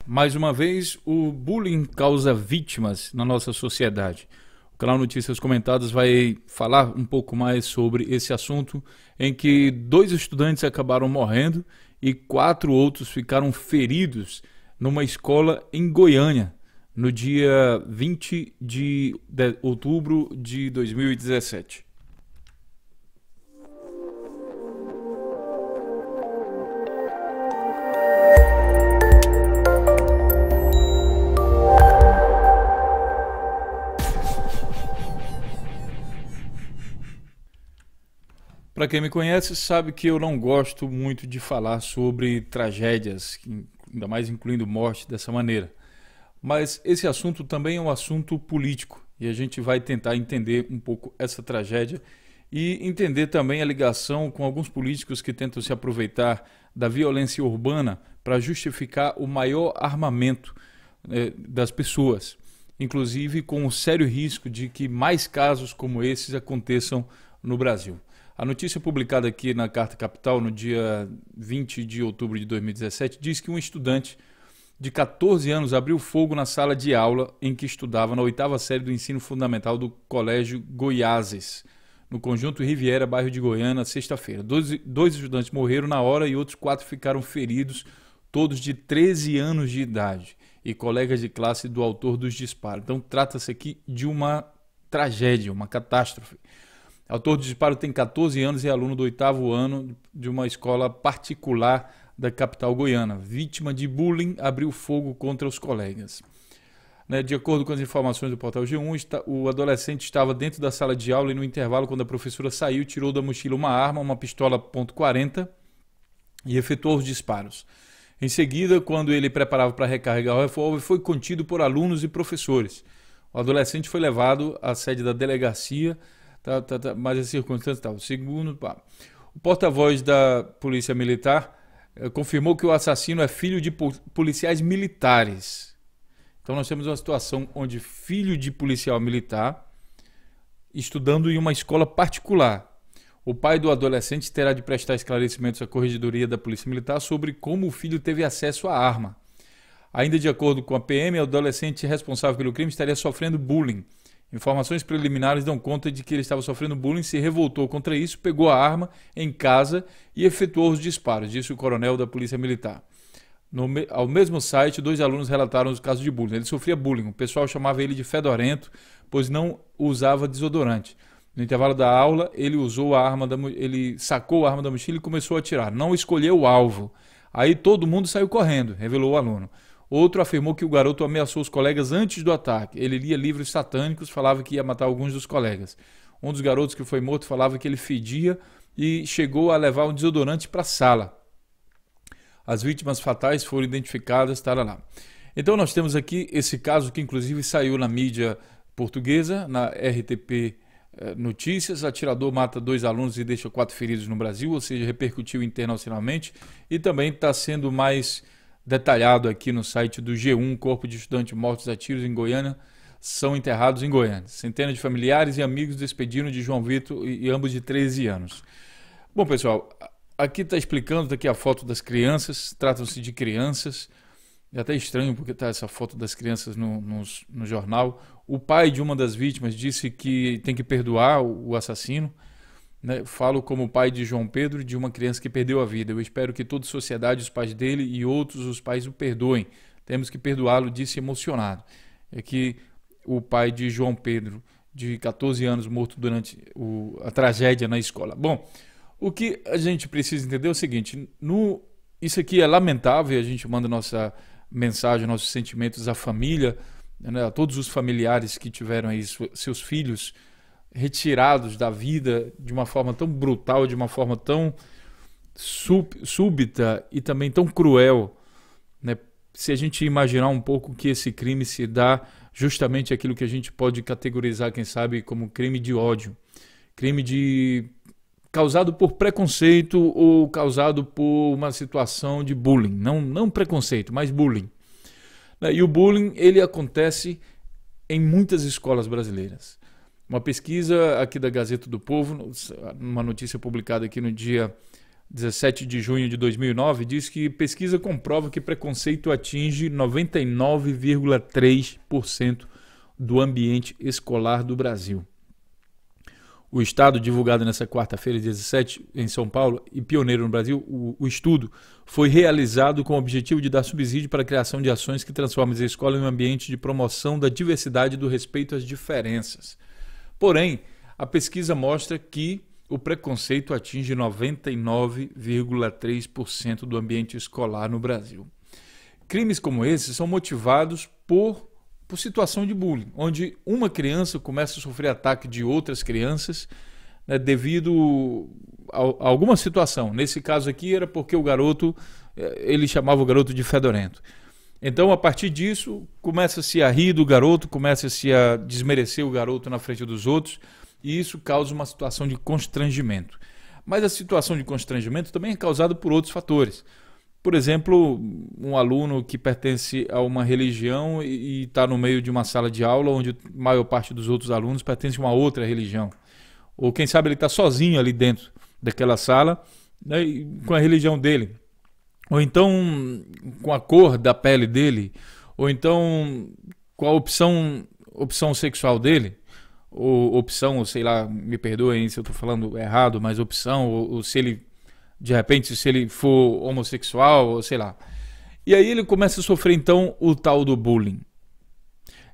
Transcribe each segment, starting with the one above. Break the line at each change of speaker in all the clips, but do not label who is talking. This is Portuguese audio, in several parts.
Mais uma vez, o bullying causa vítimas na nossa sociedade. O canal Notícias Comentadas vai falar um pouco mais sobre esse assunto, em que 2 estudantes acabaram morrendo e 4 outros ficaram feridos numa escola em Goiânia, no dia 20 de outubro de 2017. Para quem me conhece, sabe que eu não gosto muito de falar sobre tragédias, ainda mais incluindo morte dessa maneira. Mas esse assunto também é um assunto político e a gente vai tentar entender um pouco essa tragédia e entender também a ligação com alguns políticos que tentam se aproveitar da violência urbana para justificar o maior armamento das pessoas, inclusive com o sério risco de que mais casos como esses aconteçam no Brasil. A notícia publicada aqui na Carta Capital, no dia 20 de outubro de 2017, diz que um estudante de 14 anos abriu fogo na sala de aula em que estudava na 8ª série do ensino fundamental do Colégio Goiáses, no Conjunto Riviera, bairro de Goiânia, na sexta-feira. Dois estudantes morreram na hora e outros 4 ficaram feridos, todos de 13 anos de idade e colegas de classe do autor dos disparos. Então trata-se aqui de uma tragédia, uma catástrofe. O autor do disparo tem 14 anos e é aluno do 8º ano de uma escola particular da capital goiana. Vítima de bullying, abriu fogo contra os colegas. De acordo com as informações do portal G1, o adolescente estava dentro da sala de aula e no intervalo, quando a professora saiu, tirou da mochila uma arma, uma pistola .40 e efetuou os disparos. Em seguida, quando ele preparava para recarregar o revólver, foi contido por alunos e professores. O adolescente foi levado à sede da delegacia, mas as circunstâncias estavam. Segundo, o porta-voz da Polícia Militar confirmou que o assassino é filho de policiais militares. Então nós temos uma situação onde filho de policial militar estudando em uma escola particular. O pai do adolescente terá de prestar esclarecimentos à Corregedoria da Polícia Militar sobre como o filho teve acesso à arma. Ainda de acordo com a PM, o adolescente responsável pelo crime estaria sofrendo bullying. Informações preliminares dão conta de que ele estava sofrendo bullying, se revoltou contra isso, pegou a arma em casa e efetuou os disparos, disse o coronel da Polícia Militar. Ao mesmo site, 2 alunos relataram os casos de bullying. Ele sofria bullying, o pessoal chamava ele de fedorento, pois não usava desodorante. No intervalo da aula, ele sacou a arma da mochila e começou a atirar. Não escolheu o alvo. Aí todo mundo saiu correndo, revelou o aluno. Outro afirmou que o garoto ameaçou os colegas antes do ataque. Ele lia livros satânicos, falava que ia matar alguns dos colegas. Um dos garotos que foi morto falava que ele fedia e chegou a levar um desodorante para a sala. As vítimas fatais foram identificadas, lá. Então nós temos aqui esse caso que inclusive saiu na mídia portuguesa, na RTP Notícias. Atirador mata 2 alunos e deixa 4 feridos no Brasil, ou seja, repercutiu internacionalmente e também está sendo mais detalhado aqui no site do G1. Corpo de estudantes mortos a tiros em Goiânia são enterrados em Goiânia. Centenas de familiares e amigos despediram de João Vitor e ambos de 13 anos. Bom, pessoal, aqui está explicando, tá aqui a foto das crianças, tratam-se de crianças. É até estranho porque está essa foto das crianças no jornal. O pai de uma das vítimas disse que tem que perdoar o assassino. Falo como pai de João Pedro, de uma criança que perdeu a vida. Eu espero que toda a sociedade, os pais dele e outros, os pais o perdoem. Temos que perdoá-lo, disse emocionado. É que o pai de João Pedro, de 14 anos, morto durante a tragédia na escola. Bom, o que a gente precisa entender é o seguinte: isso aqui é lamentável, a gente manda nossa mensagem, nossos sentimentos à família, a todos os familiares que tiveram aí seus filhos retirados da vida de uma forma tão brutal, de uma forma tão súbita e também tão cruel. Se a gente imaginar um pouco que esse crime se dá justamente aquilo que a gente pode categorizar, quem sabe, como crime de ódio, causado por preconceito ou causado por uma situação de bullying, não preconceito, mas bullying. E o bullying, ele acontece em muitas escolas brasileiras. Uma pesquisa aqui da Gazeta do Povo, uma notícia publicada aqui no dia 17 de junho de 2009, diz que pesquisa comprova que preconceito atinge 99,3% do ambiente escolar do Brasil. O estudo, divulgado nesta quarta-feira, 17, em São Paulo, e pioneiro no Brasil, o estudo foi realizado com o objetivo de dar subsídio para a criação de ações que transformem a escola em um ambiente de promoção da diversidade e do respeito às diferenças. Porém, a pesquisa mostra que o preconceito atinge 99,3% do ambiente escolar no Brasil. Crimes como esses são motivados por situação de bullying, onde uma criança começa a sofrer ataque de outras crianças, né, devido a alguma situação. Nesse caso aqui era porque o garoto, ele chamava o garoto de fedorento. Então, a partir disso, começa-se a rir do garoto, começa-se a desmerecer o garoto na frente dos outros, e isso causa uma situação de constrangimento. Mas a situação de constrangimento também é causada por outros fatores. Por exemplo, um aluno que pertence a uma religião e está no meio de uma sala de aula onde a maior parte dos outros alunos pertence a uma outra religião. Ou quem sabe ele está sozinho ali dentro daquela sala, né, com a religião dele. Ou então com a cor da pele dele. Ou então com a opção sexual dele. Ou opção, sei lá, me perdoem se eu estou falando errado, mas opção, ou se ele... De repente, se ele for homossexual, ou sei lá. E aí ele começa a sofrer, então, o tal do bullying.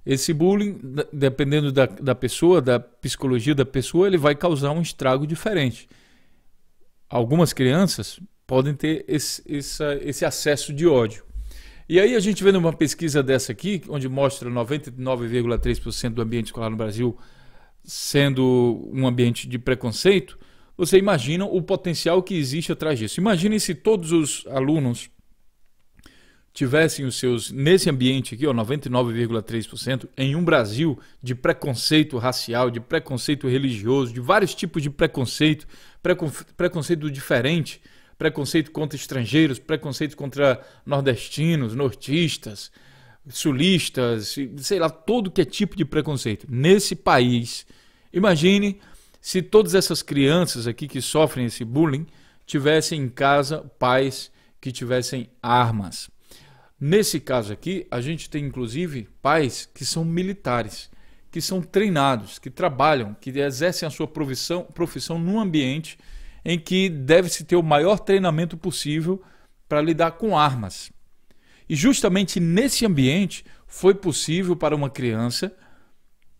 Esse bullying, dependendo da pessoa, da psicologia da pessoa, ele vai causar um estrago diferente. Algumas crianças podem ter esse acesso de ódio. E aí a gente vê numa pesquisa dessa aqui, onde mostra 99,3% do ambiente escolar no Brasil sendo um ambiente de preconceito, você imagina o potencial que existe atrás disso. Imaginem se todos os alunos tivessem os seus, nesse ambiente aqui, 99,3%, em um Brasil de preconceito racial, de preconceito religioso, de vários tipos de preconceito, preconceito diferente, preconceito contra estrangeiros, preconceito contra nordestinos, nortistas, sulistas, sei lá, todo que é tipo de preconceito. Nesse país, imagine... Se todas essas crianças aqui que sofrem esse bullying tivessem em casa pais que tivessem armas. Nesse caso aqui, a gente tem inclusive pais que são militares, que são treinados, que trabalham, que exercem a sua profissão num ambiente em que deve-se ter o maior treinamento possível para lidar com armas. E justamente nesse ambiente foi possível para uma criança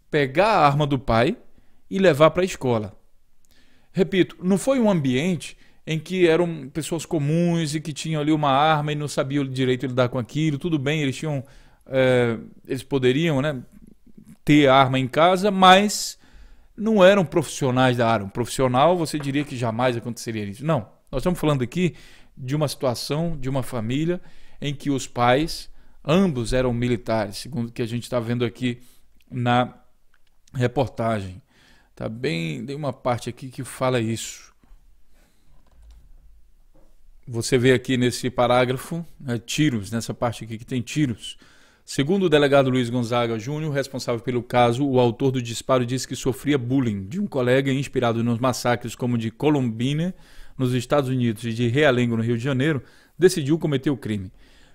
pegar a arma do pai e levar para a escola. Repito, não foi um ambiente em que eram pessoas comuns e que tinham ali uma arma e não sabiam direito lidar com aquilo. Tudo bem, eles poderiam, né, ter arma em casa, mas não eram profissionais da área. Um profissional, você diria que jamais aconteceria isso. Não, nós estamos falando aqui de uma situação, de uma família em que os pais, ambos eram militares, segundo o que a gente está vendo aqui na reportagem. Tá bem, tem uma parte aqui que fala isso. Você vê aqui nesse parágrafo, tiros, nessa parte aqui que tem tiros. Segundo o delegado Luiz Gonzaga Júnior, responsável pelo caso, o autor do disparo disse que sofria bullying de um colega inspirado nos massacres como de Columbine, nos Estados Unidos, e de Realengo, no Rio de Janeiro, decidiu cometer o crime.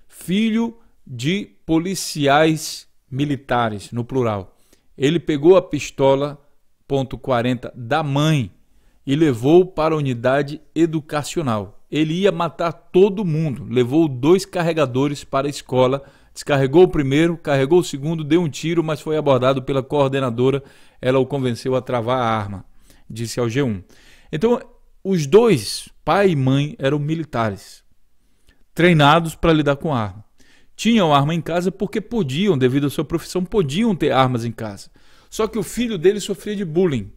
Filho de policiais militares, no plural. Ele pegou a pistola .40 da mãe e levou para a unidade educacional. Ele ia matar todo mundo, levou 2 carregadores para a escola, descarregou o primeiro, carregou o segundo, deu um tiro, mas foi abordado pela coordenadora. Ela o convenceu a travar a arma, disse ao G1. Então, os dois, pai e mãe, eram militares, treinados para lidar com arma. Tinham arma em casa porque podiam, devido à sua profissão, podiam ter armas em casa. Só que o filho dele sofria de bullying.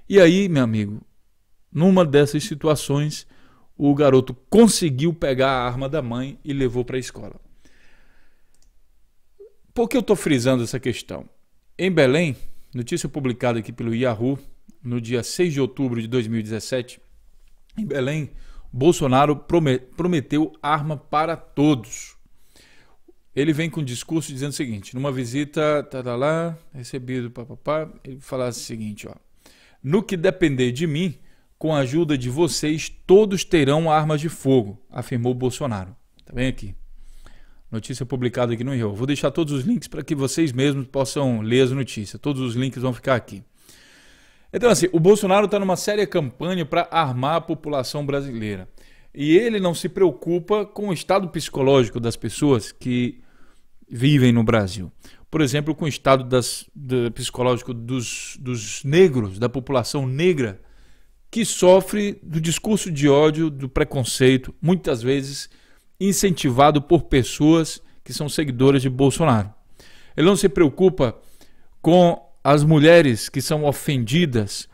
E aí, meu amigo, numa dessas situações, o garoto conseguiu pegar a arma da mãe e levou para a escola. Por que eu estou frisando essa questão? Em Belém, notícia publicada aqui pelo Yahoo, no dia 6 de outubro de 2017, em Belém, Bolsonaro prometeu arma para todos. Ele vem com um discurso dizendo o seguinte: numa visita, recebido, ele fala o seguinte, ó: no que depender de mim, Com a ajuda de vocês, todos terão armas de fogo, afirmou Bolsonaro. Tá bem aqui. Notícia publicada aqui no Rio. Vou deixar todos os links para que vocês mesmos possam ler as notícias. Todos os links vão ficar aqui. Então, assim, o Bolsonaro está numa séria campanha para armar a população brasileira. E ele não se preocupa com o estado psicológico das pessoas que vivem no Brasil. Por exemplo, com o estado psicológico dos negros, da população negra, que sofre do discurso de ódio, do preconceito, muitas vezes incentivado por pessoas que são seguidoras de Bolsonaro. Ele não se preocupa com as mulheres que são ofendidas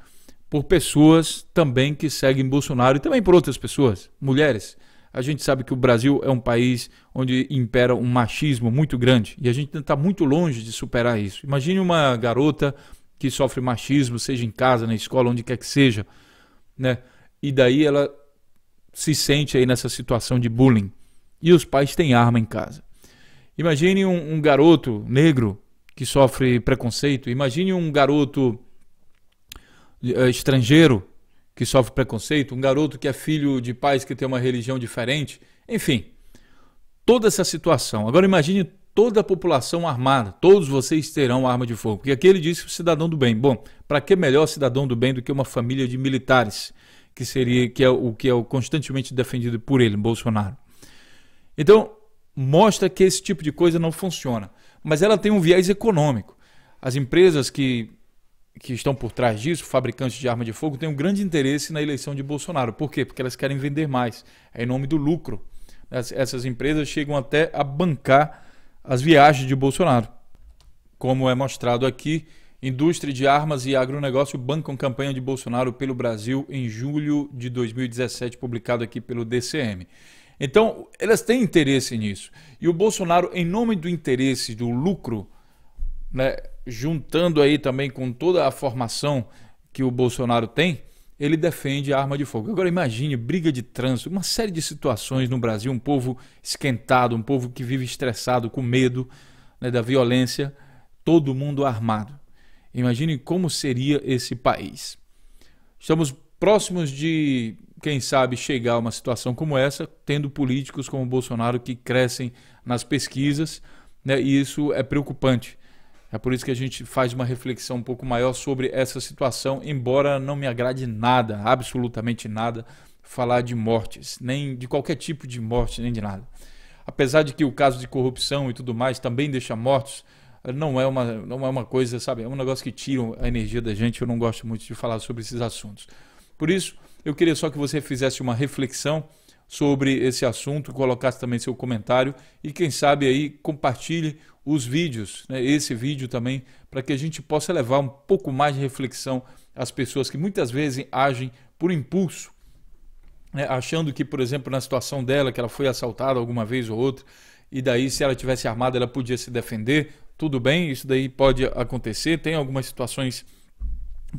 por pessoas também que seguem Bolsonaro e também por outras pessoas, mulheres. A gente sabe que o Brasil é um país onde impera um machismo muito grande e a gente está muito longe de superar isso. Imagine uma garota que sofre machismo, seja em casa, na escola, onde quer que seja, né? E daí ela se sente aí nessa situação de bullying e os pais têm arma em casa. Imagine um garoto negro que sofre preconceito, imagine um garoto estrangeiro que sofre preconceito, um garoto que é filho de pais que tem uma religião diferente, enfim, toda essa situação. Agora imagine toda a população armada, todos vocês terão arma de fogo, porque aqui ele disse o cidadão do bem. Bom, para que melhor cidadão do bem do que uma família de militares, que é o constantemente defendido por ele, Bolsonaro. Então, mostra que esse tipo de coisa não funciona, mas ela tem um viés econômico. As empresas que estão por trás disso, fabricantes de arma de fogo, têm um grande interesse na eleição de Bolsonaro. Por quê? Porque elas querem vender mais, é em nome do lucro. Essas empresas chegam até a bancar as viagens de Bolsonaro. Como é mostrado aqui, indústria de armas e agronegócio bancam campanha de Bolsonaro pelo Brasil em julho de 2017, publicado aqui pelo DCM. Então, elas têm interesse nisso. E o Bolsonaro, em nome do interesse, do lucro, né, juntando aí também com toda a formação que o Bolsonaro tem, ele defende a arma de fogo. Agora imagine briga de trânsito, uma série de situações no Brasil, um povo esquentado, um povo que vive estressado, com medo, né, da violência, todo mundo armado. Imagine como seria esse país. Estamos próximos de, quem sabe, chegar a uma situação como essa, tendo políticos como o Bolsonaro que crescem nas pesquisas, né, e isso é preocupante. É por isso que a gente faz uma reflexão um pouco maior sobre essa situação, embora não me agrade nada, absolutamente nada, falar de mortes, nem de qualquer tipo de morte, nem de nada. Apesar de que o caso de corrupção e tudo mais também deixa mortos, não é uma coisa, sabe, é um negócio que tira a energia da gente, eu não gosto muito de falar sobre esses assuntos. Por isso, eu queria só que você fizesse uma reflexão sobre esse assunto, colocasse também seu comentário e quem sabe aí compartilhe os vídeos, né, esse vídeo também, para que a gente possa levar um pouco mais de reflexão às pessoas que muitas vezes agem por impulso, né, achando que, por exemplo, na situação dela, que ela foi assaltada alguma vez ou outra, e daí se ela tivesse armada ela podia se defender, tudo bem, isso daí pode acontecer, tem algumas situações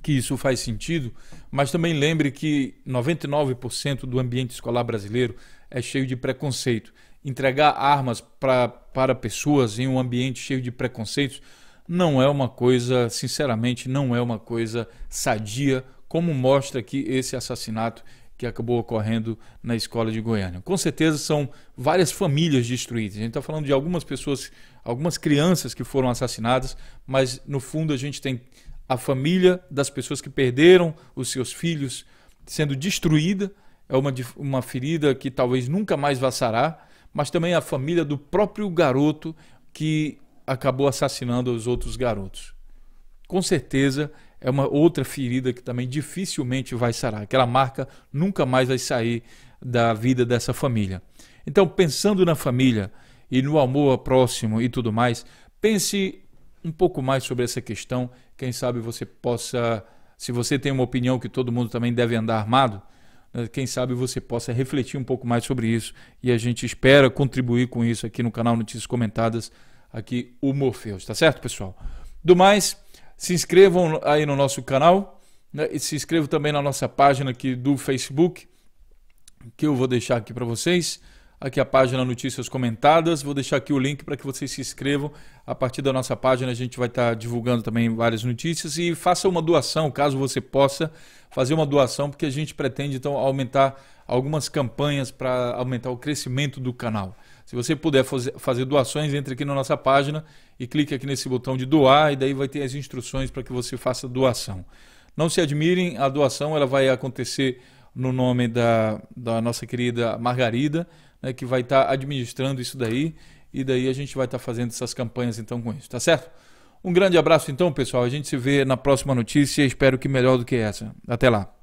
que isso faz sentido, mas também lembre que 99% do ambiente escolar brasileiro é cheio de preconceito. Entregar armas para pessoas em um ambiente cheio de preconceitos não é uma coisa, sinceramente, não é uma coisa sadia, como mostra aqui esse assassinato que acabou ocorrendo na escola de Goiânia. Com certeza são várias famílias destruídas. A gente está falando de algumas pessoas, algumas crianças que foram assassinadas, mas no fundo a gente tem a família das pessoas que perderam os seus filhos sendo destruída, é uma ferida que talvez nunca mais vá sarar, mas também a família do próprio garoto que acabou assassinando os outros garotos. Com certeza é uma outra ferida que também dificilmente vai sarar. Aquela marca nunca mais vai sair da vida dessa família. Então, pensando na família e no amor próximo e tudo mais, pense um pouco mais sobre essa questão. Quem sabe você possa, se você tem uma opinião que todo mundo também deve andar armado, quem sabe você possa refletir um pouco mais sobre isso e a gente espera contribuir com isso aqui no canal Notícias Comentadas, aqui o Morpheus, tá certo, pessoal? Do mais, se inscrevam aí no nosso canal, né, e se inscrevam também na nossa página aqui do Facebook, que eu vou deixar aqui para vocês. aqui a página Notícias Comentadas. Vou deixar aqui o link para que vocês se inscrevam. A partir da nossa página a gente vai estar divulgando também várias notícias e faça uma doação, caso você possa fazer uma doação, porque a gente pretende então aumentar algumas campanhas para aumentar o crescimento do canal. Se você puder fazer doações, entre aqui na nossa página e clique aqui nesse botão de doar e daí vai ter as instruções para que você faça doação. Não se admirem, a doação ela vai acontecer no nome da nossa querida Margarida, né, que vai estar administrando isso daí, e daí a gente vai estar fazendo essas campanhas então com isso, tá certo? Um grande abraço então, pessoal, a gente se vê na próxima notícia, espero que melhor do que essa. Até lá.